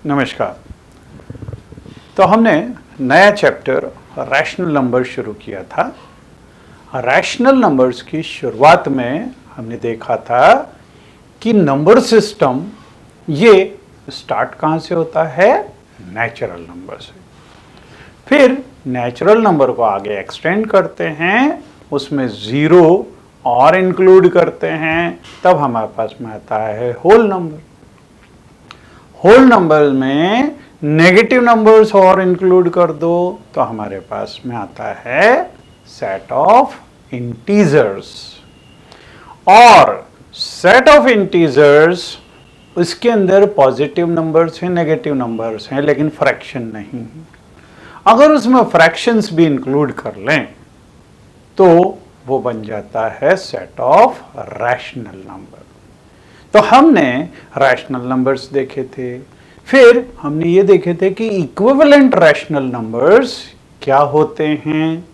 नमस्कार। तो हमने नया चैप्टर रैशनल नंबर शुरू किया था। रैशनल नंबर्स की शुरुआत में हमने देखा था कि नंबर सिस्टम ये स्टार्ट कहाँ से होता है? नेचुरल नंबर से। फिर नेचुरल नंबर को आगे एक्सटेंड करते हैं, उसमें ज़ीरो और इंक्लूड करते हैं, तब हमारे पास में आता है होल नंबर। होल नंबर में नेगेटिव नंबर्स और इंक्लूड कर दो तो हमारे पास में आता है सेट ऑफ इंटीजर्स। और सेट ऑफ इंटीजर्स उसके अंदर पॉजिटिव नंबर्स हैं, नेगेटिव नंबर्स हैं, लेकिन फ्रैक्शन नहीं। अगर उसमें फ्रैक्शंस भी इंक्लूड कर लें तो वो बन जाता है सेट ऑफ रैशनल नंबर। तो हमने रैशनल नंबर्स देखे थे, फिर हमने ये देखे थे कि इक्विवेलेंट रैशनल नंबर्स क्या होते हैं,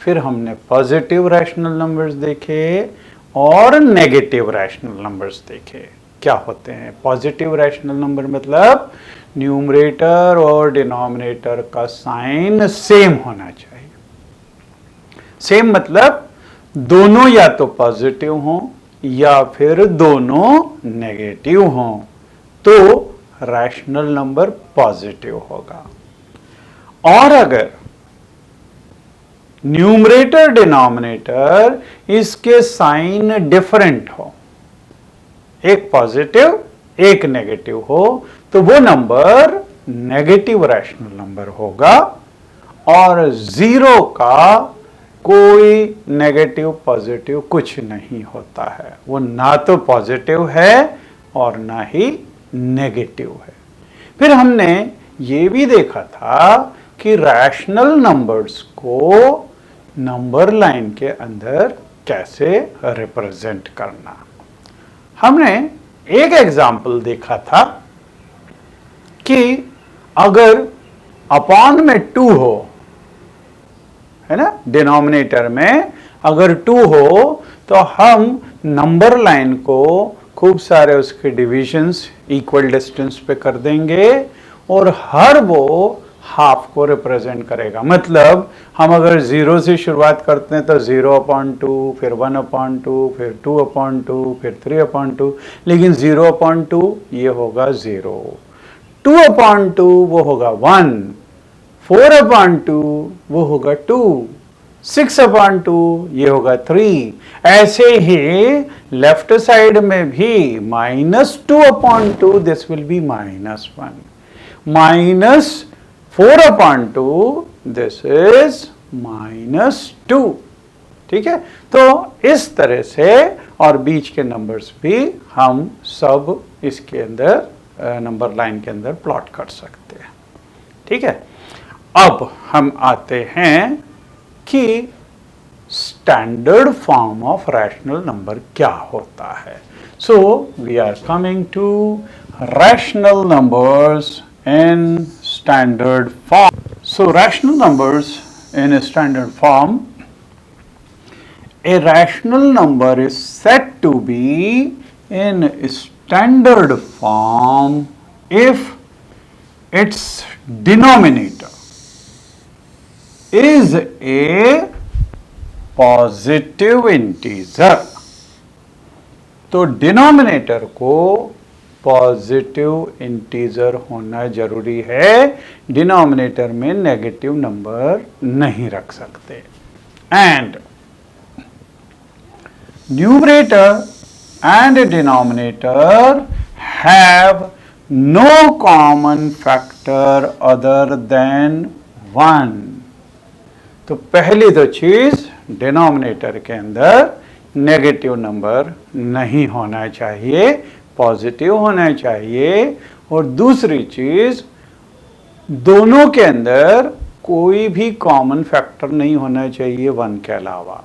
फिर हमने पॉजिटिव रैशनल नंबर्स देखे और नेगेटिव रैशनल नंबर्स देखे। क्या होते हैं पॉजिटिव रैशनल नंबर? मतलब न्यूमरेटर और डिनोमिनेटर का साइन सेम होना चाहिए। सेम मतलब दोनों या तो पॉजिटिव हों या फिर दोनों नेगेटिव हों, तो रैशनल नंबर पॉजिटिव होगा। और अगर न्यूमरेटर डिनोमिनेटर इसके साइन डिफरेंट हो, एक पॉजिटिव एक नेगेटिव हो, तो वो नंबर नेगेटिव रैशनल नंबर होगा। और ज़ीरो का कोई नेगेटिव पॉजिटिव कुछ नहीं होता है, वो ना तो पॉजिटिव है और ना ही नेगेटिव है। फिर हमने ये भी देखा था कि रैशनल नंबर्स को नंबर लाइन के अंदर कैसे रिप्रेजेंट करना। हमने एक एग्जाम्पल देखा था कि अगर अपॉन में 2 हो, है ना, डिनोमिनेटर में अगर 2 हो तो हम नंबर लाइन को खूब सारे उसके डिविजन्स इक्वल डिस्टेंस पे कर देंगे और हर वो हाफ को रिप्रेजेंट करेगा। मतलब हम अगर 0 से शुरुआत करते हैं तो 0/2, फिर 1/2, फिर 2/2, फिर 3/2, लेकिन 0/2 ये होगा 0, 2/2 वो होगा 1, 4/2 वो होगा 2, 6/2 ये होगा 3। ऐसे ही लेफ्ट साइड में भी -2/2 this will B -1, -4/2 this is -2। ठीक है, तो इस तरह से और बीच के नंबर्स भी हम सब इसके अंदर नंबर लाइन के अंदर प्लॉट कर सकते हैं। ठीक है, अब हम आते हैं कि standard form of rational number क्या होता है। So we are coming to rational numbers in standard form. So rational numbers in standard form, a rational number is said to be in standard form if its denominator is a positive integer। तो denominator को positive integer होना जरूरी है, denominator में negative number नहीं रख सकते। And numerator and denominator have no common factor other than 1। तो पहली तो चीज डिनोमिनेटर के अंदर नेगेटिव नंबर नहीं होना चाहिए, पॉजिटिव होना चाहिए। और दूसरी चीज दोनों के अंदर कोई भी कॉमन फैक्टर नहीं होना चाहिए 1 के अलावा।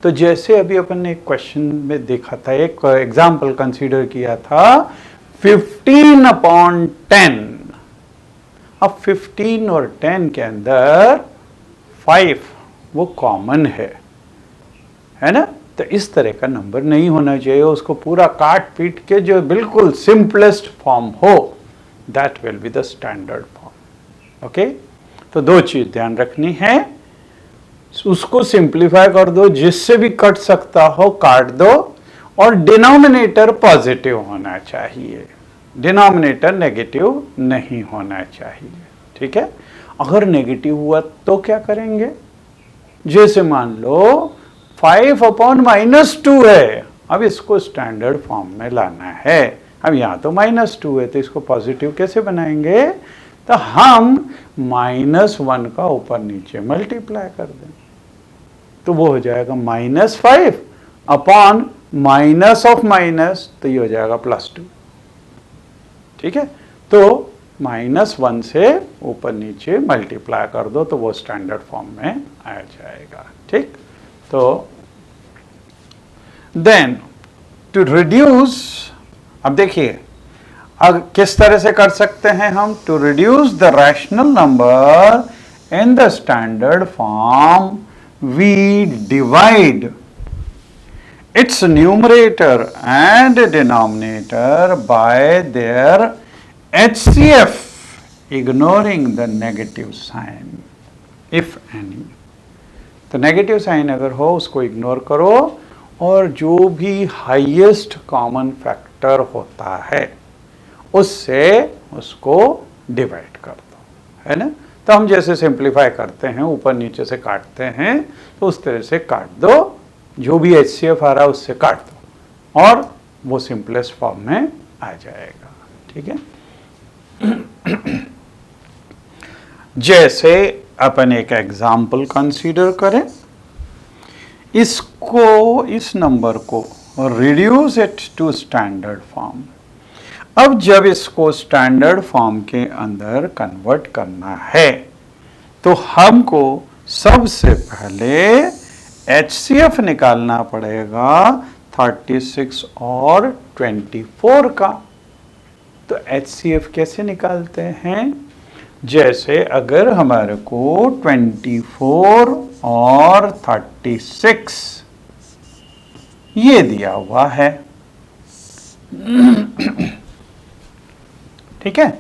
तो जैसे अभी अपन ने एक क्वेश्चन में देखा था, एक एग्जाम्पल कंसीडर किया था 15/10। अब 15 और 10 के अंदर 5 वो कॉमन है ना, तो इस तरह का नंबर नहीं होना चाहिए। उसको पूरा काट पीट के जो बिल्कुल सिंपलेस्ट फॉर्म हो that will be the standard form. Okay, तो दो चीज ध्यान रखनी है, उसको सिंप्लीफाई कर दो, जिससे भी कट सकता हो काट दो, और डिनोमिनेटर पॉजिटिव होना चाहिए, डिनोमिनेटर नेगेटिव नहीं होना चाहिए। ठीक है, अगर नेगेटिव हुआ तो क्या करेंगे? जैसे मान लो 5/-2 है, अब इसको स्टैंडर्ड फॉर्म में लाना है। अब यहाँ तो -2 है, तो इसको पॉजिटिव कैसे बनाएंगे? तो हम -1 का ऊपर नीचे मल्टीप्लाई कर दें, तो वो हो जाएगा -5 अपॉन माइनस ऑफ माइनस, तो ये हो जाएगा +2। ठीक है, तो -1 से ऊपर नीचे मल्टीप्लाई कर दो, तो वो स्टैंडर्ड फॉर्म में आ जाएगा। ठीक, तो देन टू रिड्यूस, अब देखिए अब किस तरह से कर सकते हैं हम? To reduce the rational number in the standard form we divide its numerator and denominator by their HCF, ignoring the negative sign if any। तो नेगेटिव साइन अगर हो उसको इग्नोर करो, और जो भी हाईएस्ट कॉमन फैक्टर होता है उससे उसको डिवाइड कर दो, है ना। तो हम जैसे सिंप्लीफाई करते हैं, ऊपर नीचे से काटते हैं, तो उस तरह से काट दो, जो भी HCF आ रहा है उससे काट दो, और वो सिंपलेस्ट फॉर्म में आ जाएगा। ठीक है, जैसे अपन एक एग्जाम्पल कंसीडर करें, इसको, इस नंबर को reduce it to standard form. अब जब इसको स्टैंडर्ड फॉर्म के अंदर कन्वर्ट करना है, तो हमको सबसे पहले HCF निकालना पड़ेगा 36 और 24 का। तो HCF कैसे निकालते हैं? जैसे अगर हमारे को 24 और 36 ये दिया हुआ है, ठीक है,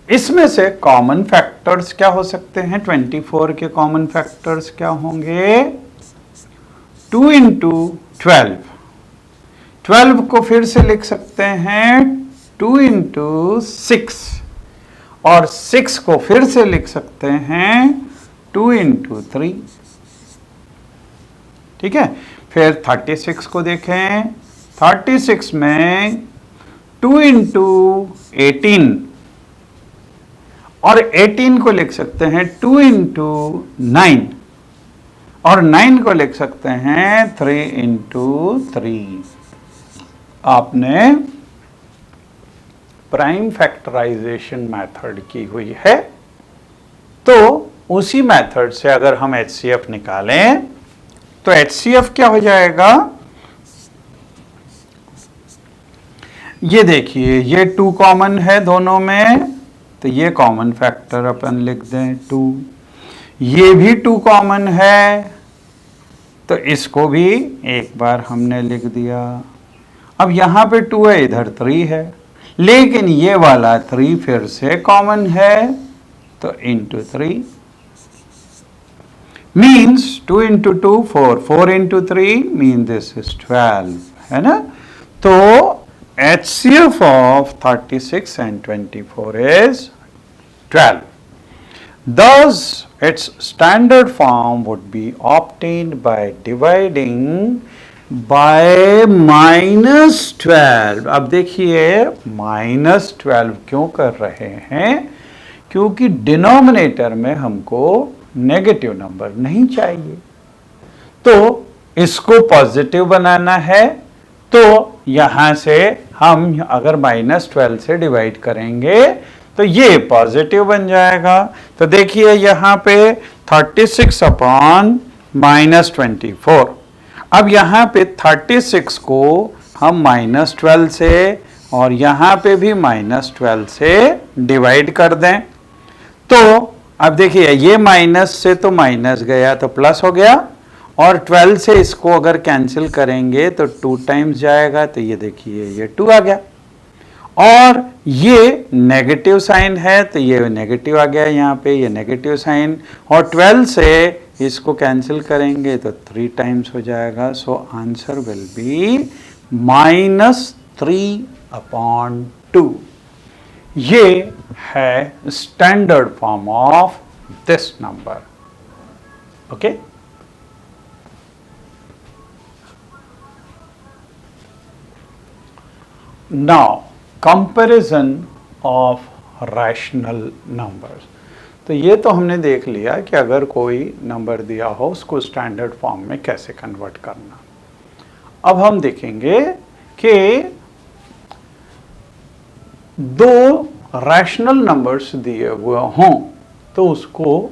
इसमें से कॉमन फैक्टर्स क्या हो सकते हैं? 24 के कॉमन फैक्टर्स क्या होंगे? 2 × 12, 12 को फिर से लिख सकते हैं 2 × 6, और 6 को फिर से लिख सकते हैं 2 × 3। ठीक है, फिर 36 को देखें, 36 में 2 × 18, और 18 को लिख सकते हैं 2 × 9, और 9 को लिख सकते हैं 3 × 3। आपने प्राइम फैक्टराइजेशन मेथड की हुई है, तो उसी मेथड से अगर हम HCF निकालें, तो HCF क्या हो जाएगा? ये देखिए, ये 2 कॉमन है दोनों में, तो ये कॉमन फैक्टर अपन लिख दें 2। ये भी 2 कॉमन है, तो इसको भी एक बार हमने लिख दिया। अब यहाँ पे 2 है, इधर 3 है, लेकिन ये वाला 3 फिर से कॉमन है, तो × 3 मीन्स 2 × 2 4, 4 × 3 मीन दिस इज 12, है ना। तो HCF of 36 and 24 is 12. Thus, its standard form would be obtained by dividing by -12। अब देखिए -12 क्यों कर रहे हैं? क्योंकि डिनोमिनेटर में हमको नेगेटिव नंबर नहीं चाहिए, तो इसको पॉजिटिव बनाना है। तो यहां से हम अगर -12 से डिवाइड करेंगे तो ये पॉजिटिव बन जाएगा। तो देखिए यहाँ पे 36 अपॉन -24। अब यहाँ पे 36 को हम -12 से और यहाँ पे भी -12 से डिवाइड कर दें, तो अब देखिए ये माइनस से तो माइनस गया तो प्लस हो गया, और 12 से इसको अगर कैंसिल करेंगे तो 2 टाइम्स जाएगा, तो ये देखिए ये 2 आ गया। और ये नेगेटिव साइन है तो ये नेगेटिव आ गया यहाँ पे, ये नेगेटिव साइन, और 12 से इसको कैंसिल करेंगे तो 3 टाइम्स हो जाएगा। So answer will be -3/2। ये है standard form of this number. Okay, now comparison of rational numbers. तो ये तो हमने देख लिया कि अगर कोई नंबर दिया हो उसको स्टैंडर्ड फॉर्म में कैसे कन्वर्ट करना। अब हम देखेंगे कि दो रैशनल नंबर्स दिए हुए हों तो उसको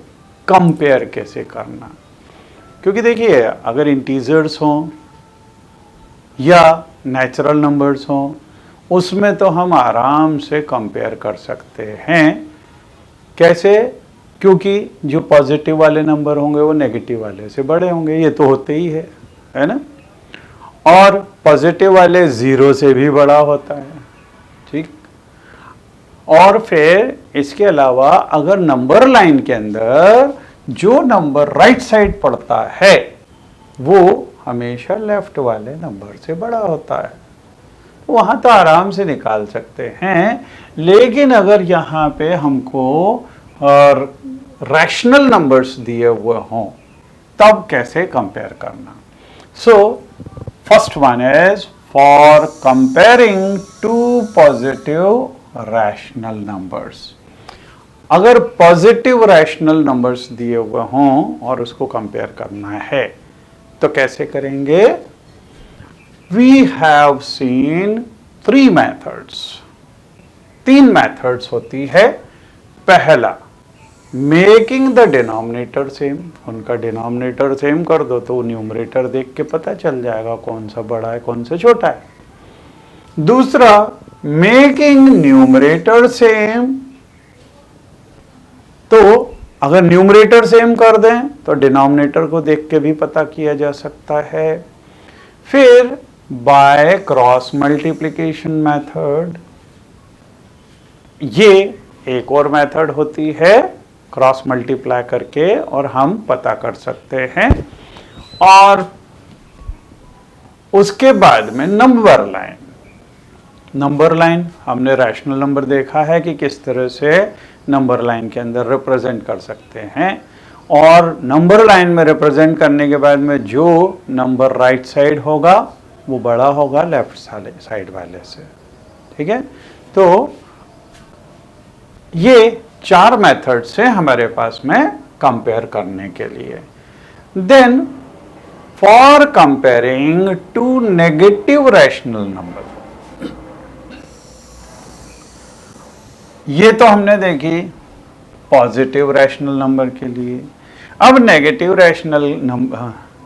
कंपेयर कैसे करना। क्योंकि देखिए, अगर इंटीजर्स हों या नेचुरल नंबर्स हों उसमें तो हम आराम से कंपेयर कर सकते हैं। कैसे? क्योंकि जो पॉजिटिव वाले नंबर होंगे वो नेगेटिव वाले से बड़े होंगे, ये तो होते ही है ना। और पॉजिटिव वाले 0 से भी बड़ा होता है, ठीक। और फिर इसके अलावा अगर नंबर लाइन के अंदर जो नंबर राइट साइड पड़ता है वो हमेशा लेफ्ट वाले नंबर से बड़ा होता है, वहां तो आराम से निकाल सकते हैं। लेकिन अगर यहाँ पे हमको और रैशनल नंबर्स दिए हुए हों तब कैसे कंपेयर करना। So first one is for comparing to positive rational numbers. अगर पॉजिटिव रैशनल नंबर्स दिए हुए हों और उसको कंपेयर करना है तो कैसे करेंगे। We have seen 3 methods। 3 methods होती है। पहला, मेकिंग द डिनोमिनेटर सेम। उनका डिनोमिनेटर सेम कर दो तो न्यूमरेटर देख के पता चल जाएगा कौन सा बड़ा है कौन सा छोटा है। दूसरा, मेकिंग न्यूमरेटर सेम। तो अगर न्यूमरेटर सेम कर दें तो डिनोमिनेटर को देख के भी पता किया जा सकता है। फिर बाय क्रॉस मल्टीप्लिकेशन मेथड, ये एक और मेथड होती है, क्रॉस मल्टीप्लाई करके और हम पता कर सकते हैं। और उसके बाद में नंबर लाइन। नंबर लाइन हमने रैशनल नंबर देखा है कि किस तरह से नंबर लाइन के अंदर रिप्रेजेंट कर सकते हैं। और नंबर लाइन में रिप्रेजेंट करने के बाद में जो नंबर राइट साइड होगा वो बड़ा होगा लेफ्ट साइड वाले से, ठीक है। तो ये 4 मेथड से हमारे पास में कंपेयर करने के लिए। Then for comparing to negative rational number, ये तो हमने देखी पॉजिटिव रैशनल नंबर के लिए। अब नेगेटिव रैशनल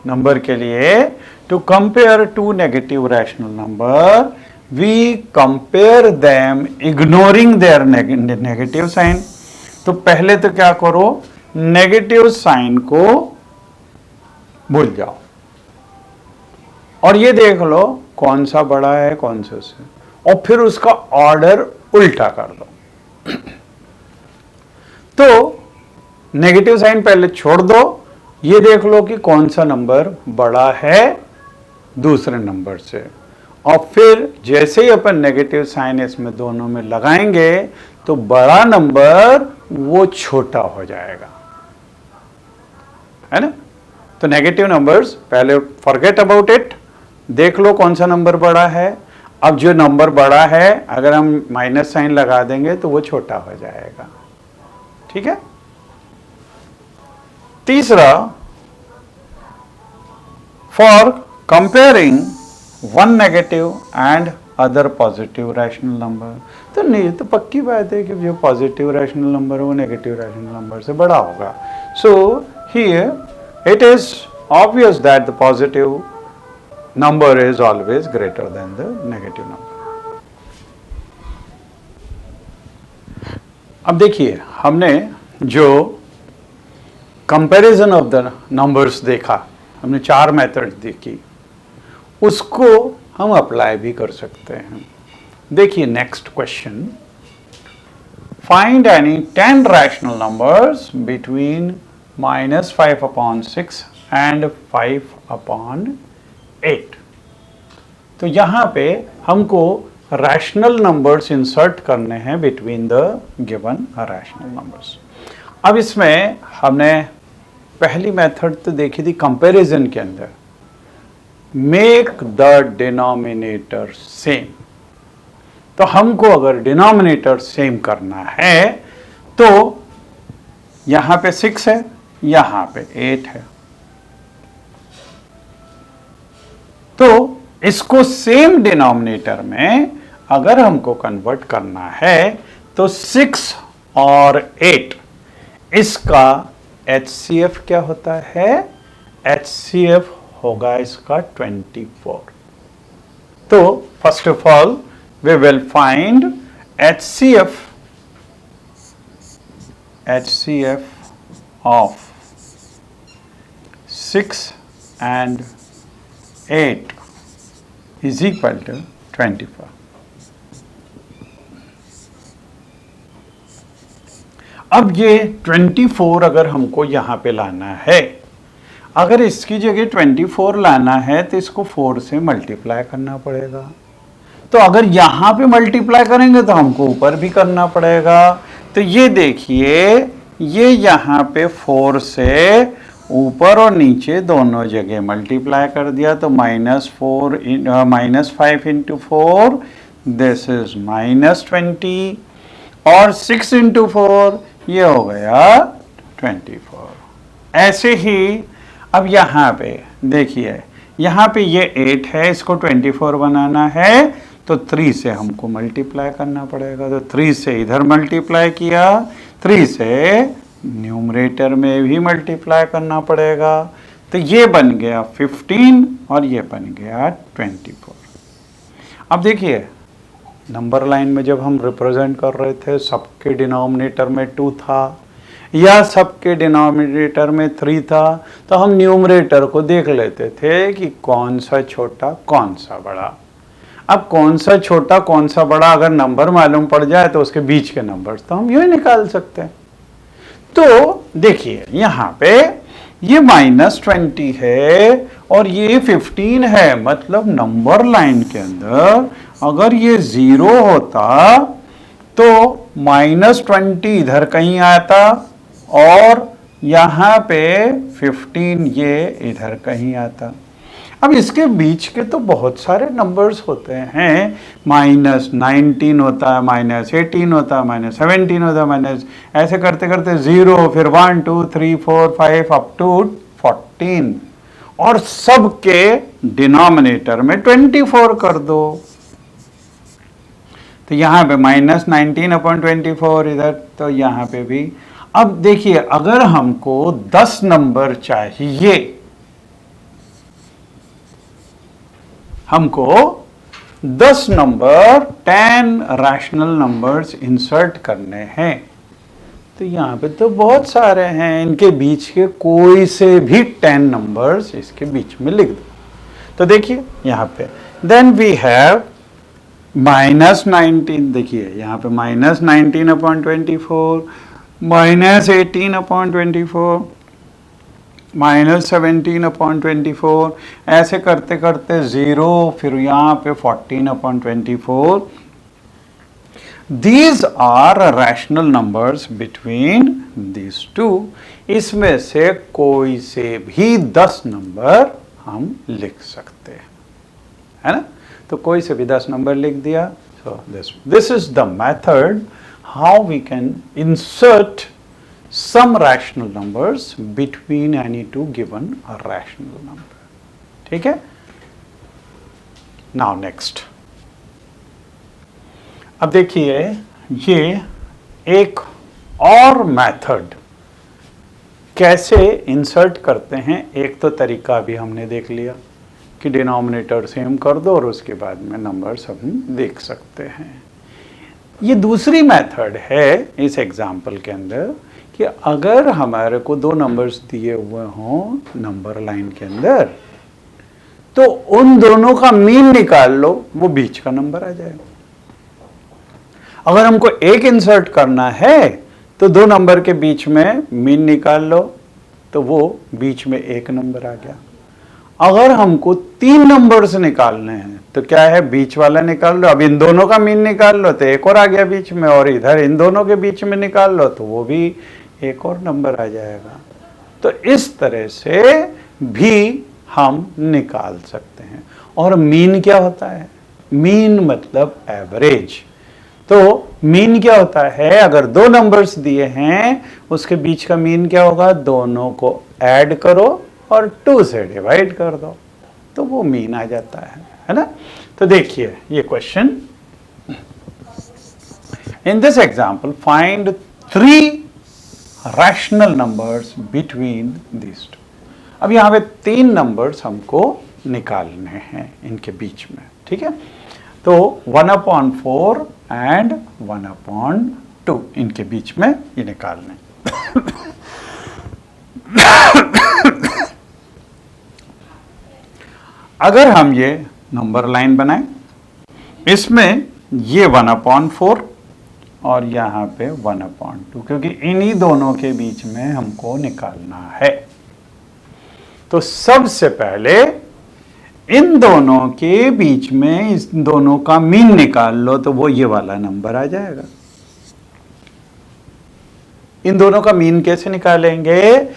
नंबर के लिए, to compare to negative rational number we compare them ignoring their negative sign. तो पहले तो क्या करो, नेगेटिव साइन को भूल जाओ और ये देख लो कौन सा बड़ा है कौन से से, और फिर उसका ऑर्डर उल्टा कर दो। तो नेगेटिव साइन पहले छोड़ दो, ये देख लो कि कौन सा नंबर बड़ा है दूसरे नंबर से, और फिर जैसे ही अपन नेगेटिव साइन इसमें दोनों में लगाएंगे तो बड़ा नंबर वो छोटा हो जाएगा, है ना। तो नेगेटिव नंबर्स पहले फॉरगेट अबाउट इट, देख लो कौन सा नंबर बड़ा है। अब जो नंबर बड़ा है अगर हम माइनस साइन लगा देंगे तो वो छोटा हो जाएगा, ठीक है। तीसरा, for comparing one negative and other positive rational number. तो नहीं, तो पक्की बात है कि जो पॉजिटिव रैशनल नंबर है वो नेगेटिव रैशनल नंबर से बड़ा होगा। So here it is obvious that the positive number is always greater than the negative number। अब देखिए, हमने जो कंपैरिजन ऑफ द नंबर्स देखा, हमने 4 मेथड देखी, उसको हम अप्लाई भी कर सकते हैं। देखिए next question, find any 10 rational numbers between -5/6 and 5/8। तो यहां पे हमको रैशनल नंबर्स इंसर्ट करने हैं between the given rational numbers. अब इसमें हमने पहली मेथड तो देखी थी कंपैरिजन के अंदर, मेक द डिनोमिनेटर सेम। तो हमको अगर डिनोमिनेटर सेम करना है तो यहां पे 6 है, यहां पे 8 है, तो इसको सेम डिनोमिनेटर में अगर हमको कन्वर्ट करना है तो 6 और 8 इसका HCF क्या होता है? HCF होगा इसका 24। तो first of all we will find HCF of 6 and 8 is equal to 24। अब ये 24 अगर हमको यहां पे लाना है, अगर इसकी जगह 24 लाना है तो इसको 4 से मल्टीप्लाई करना पड़ेगा। तो अगर यहां पे मल्टीप्लाई करेंगे तो हमको ऊपर भी करना पड़ेगा। तो ये देखिए, ये यहां पे 4 से ऊपर और नीचे दोनों जगह मल्टीप्लाई कर दिया, तो -5 इंटू 4 दिस इज -20 और 6 इंटू 4 ये हो गया 24। ऐसे ही अब यहां पे देखिए, यहां पे ये 8 है, इसको 24 बनाना है तो 3 से हमको मल्टीप्लाई करना पड़ेगा। तो 3 से इधर मल्टीप्लाई किया, 3 से न्यूमरेटर में भी मल्टीप्लाई करना पड़ेगा। तो ये बन गया 15 और ये बन गया 24। अब देखिए नंबर लाइन में जब हम रिप्रेजेंट कर रहे थे, सबके डिनोमिनेटर में 2 था या सबके डिनोमिनेटर में 3 था, तो हम न्यूमरेटर को देख लेते थे कि कौन सा छोटा कौन सा बड़ा। अब कौन सा छोटा कौन सा बड़ा अगर नंबर मालूम पड़ जाए तो उसके बीच के नंबर्स तो हम यूं ही निकाल सकते हैं। तो देखिए यहां पे ये -20 है और ये 15 है, मतलब नंबर लाइन के अंदर अगर ये 0 होता तो -20 इधर कहीं आता और यहां पे 15 ये इधर कहीं आता। अब इसके बीच के तो बहुत सारे नंबर्स होते हैं, -19 होता है, -18 होता है, -17 होता है, ऐसे करते करते 0, फिर 1 2 3 4 5 अप टू 14 और सबके डिनोमिनेटर में 24 कर दो। तो यहां पे -19/24 इधर, तो यहां पे भी। अब देखिए अगर हमको 10 नंबर चाहिए, हमको 10 नंबर 10 रैशनल नंबर्स इंसर्ट करने हैं, तो यहां पे तो बहुत सारे हैं, इनके बीच के कोई से भी 10 नंबर्स इसके बीच में लिख दो। तो देखिए यहां पे देन वी हैव -19, देखिए यहां पे -19/24, -18/24, -17/24, ऐसे करते करते 0, फिर यहाँ पे 14/24। These are rational numbers between these two। इसमें से कोई से भी 10 नंबर हम लिख सकते हैं, है ना। तो कोई से भी 10 नंबर लिख दिया। So this is the method how we can insert some rational numbers between any two given a rational number। ठीक है। Now next, अब देखिए ये एक और मेथड कैसे इंसर्ट करते हैं। एक तो तरीका भी हमने देख लिया कि डिनोमिनेटर सेम कर दो और उसके बाद में नंबर्स हम देख सकते हैं। ये दूसरी मेथड है इस एग्जाम्पल के अंदर कि अगर हमारे को 2 नंबर्स दिए हुए हों नंबर लाइन के अंदर, तो उन दोनों का मीन निकाल लो, वो बीच का नंबर आ जाएगा। अगर हमको एक इंसर्ट करना है तो दो नंबर के बीच में मीन निकाल लो, तो वो बीच में एक नंबर आ गया। अगर हमको तीन नंबर्स निकालने हैं तो क्या है, बीच वाला निकाल लो, अब इन दोनों का मीन निकाल लो तो एक और आ गया बीच में, और इधर इन दोनों के बीच में निकाल लो तो वो भी एक और नंबर आ जाएगा। तो इस तरह से भी हम निकाल सकते हैं। और मीन क्या होता है? मीन मतलब एवरेज। तो मीन क्या होता है, अगर दो नंबर्स दिए हैं उसके बीच का मीन क्या होगा, दोनों को ऐड करो और 2 से डिवाइड कर दो तो वो मीन आ जाता है ना। तो देखिए ये question, in this example find 3 rational numbers between this two. अब यहाँ पे 3 नंबर्स हमको निकालने हैं इनके बीच में, ठीक है। तो 1/4 एंड 1/2 इनके बीच में ये निकालने। अगर हम ये नंबर लाइन बनाएं, इसमें ये 1/4 और यहाँ पे 1/2, क्योंकि इन्हीं दोनों के बीच में हमको निकालना है। तो सबसे पहले इन दोनों के बीच में इस दोनों का मीन निकाल लो तो वो ये वाला नंबर आ जाएगा। इन दोनों का मीन कैसे निकालेंगे,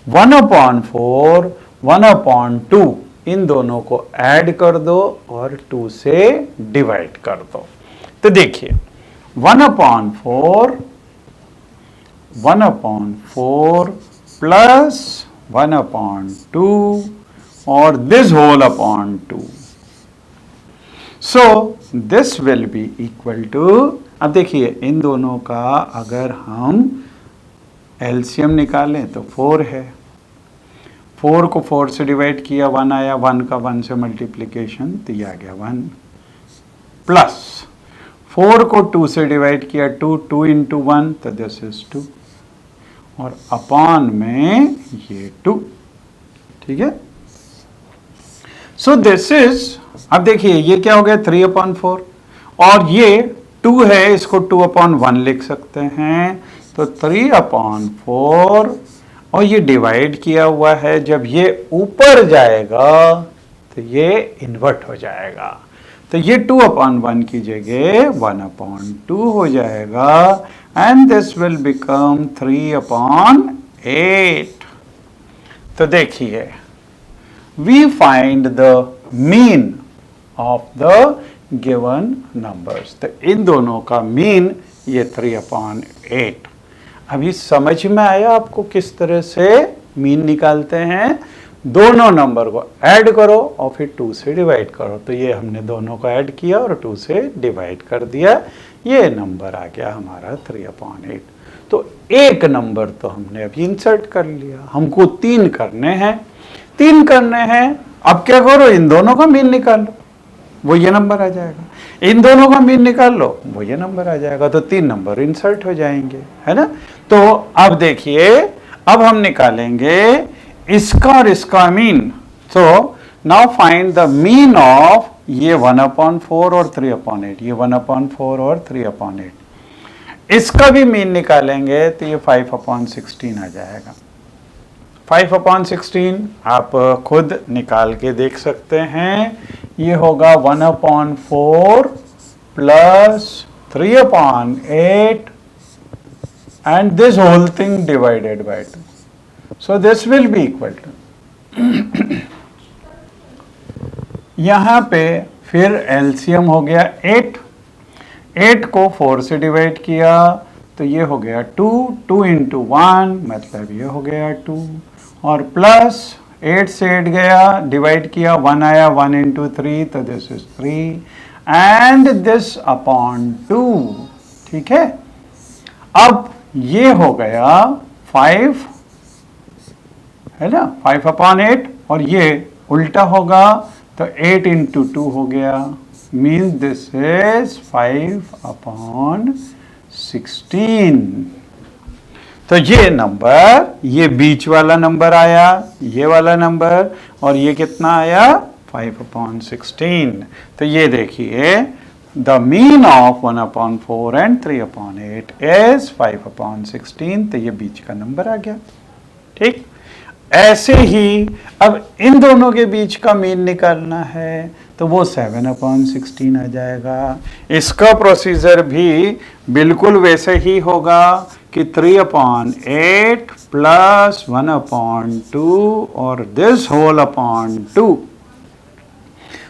1/4 1/2 इन दोनों को ऐड कर दो और 2 से डिवाइड कर दो। तो देखिए 1/4 प्लस 1/2 और this whole upon 2. So this will be equal to, अब देखिए इन दोनों का अगर हम एलसीएम निकालें तो 4 है। 4 को 4 से डिवाइड किया 1 आया, 1 का 1 से मल्टीप्लिकेशन तो ये आ गया 1, प्लस 4 को 2 से डिवाइड किया 2 इंटू 1 तो दिस इज 2, और अपॉन में ये 2, ठीक है। सो दिस इज, अब देखिए ये क्या हो गया 3/4, और ये 2 है, इसको 2/1 लिख सकते हैं, तो 3/4, और ये डिवाइड किया हुआ है, जब ये ऊपर जाएगा तो ये इन्वर्ट हो जाएगा, तो ये 2/1 की जगह 1/2 हो जाएगा, एंड दिस विल बिकम 3/8। तो देखिए we find the mean of the given numbers, तो इन दोनों का मीन ये 3/8। अभी समझ में आया आपको किस तरह से मीन निकालते हैं, दोनों नंबर को ऐड करो और फिर 2 से डिवाइड करो, तो ये हमने दोनों को ऐड किया और 2 से डिवाइड कर दिया, ये नंबर आ गया हमारा 3/8। तो एक नंबर तो हमने अभी इंसर्ट कर लिया, हमको 3 करने हैं, 3 करने हैं, अब क्या करो, इन दोनों का मीन निकाल लो, वो ये नंबर आ जाएगा, इन दोनों का मीन निकाल लो, वो ये नंबर आ जाएगा, तो 3 नंबर इंसर्ट हो जाएंगे, है ना। तो अब देखिए, अब हम निकालेंगे इसका और इसका mean. So now find the mean of ये 1/4 और 3/8, ये 1/4 और 3/8, इसका भी मीन निकालेंगे तो ये 5/16 आ जाएगा। 5/16 आप खुद निकाल के देख सकते हैं, ये होगा 1/4 plus 3/8 and this whole thing divided by 2. So this will be equal to यहाँ पे फिर एलसीएम हो गया 8 को 4 से डिवाइड किया तो ये हो गया 2 इंटू 1 मतलब ये हो गया 2, और प्लस 8 से 8 गया, डिवाइड किया 1 आया, 1 इंटू 3 तो this is 3 and this upon 2, ठीक है। अब ये हो गया 5, है ना, 5/8, और ये उल्टा होगा तो 8 इंटू 2 हो गया, मीन्स दिस इज 5/16। तो ये नंबर, ये बीच वाला नंबर आया, ये वाला नंबर, और ये कितना आया 5/16। तो ये देखिए the mean of 1/4 and 3/8 is 5/16। तो ये बीच का नंबर आ गया। ठीक, ऐसे ही अब इन दोनों के बीच का मीन निकालना है तो वो 7/16 आ जाएगा। इसका प्रोसीजर भी बिल्कुल वैसे ही होगा कि 3/8 प्लस 1/2 और this whole upon 2।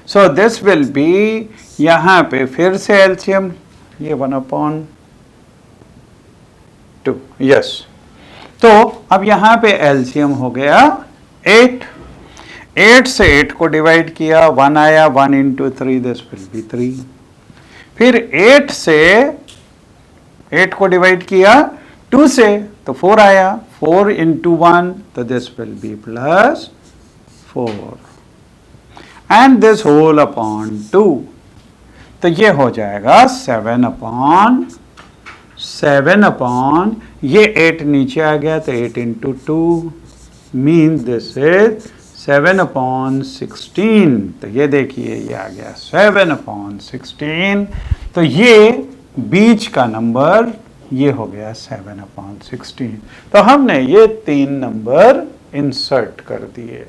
So this will be, यहां पे फिर से एलसीएम, ये 1/2, यस। तो अब यहां पे एलसीएम हो गया 8। 8 से 8 को डिवाइड किया, 1 आया, 1 इंटू 3 दिस विल बी 3। फिर 8 से 8 को डिवाइड किया 2 से तो 4 आया, 4 इंटू 1 तो this will be plus 4 and this whole upon 2। तो ये हो जाएगा 7/7 ये 8 नीचे आ गया तो 8 इंटू 2 मीन दिस इज 7/16। तो ये देखिए ये आ गया 7/16। तो ये बीच का नंबर ये हो गया 7/16। तो हमने ये 3 नंबर इंसर्ट कर दिए।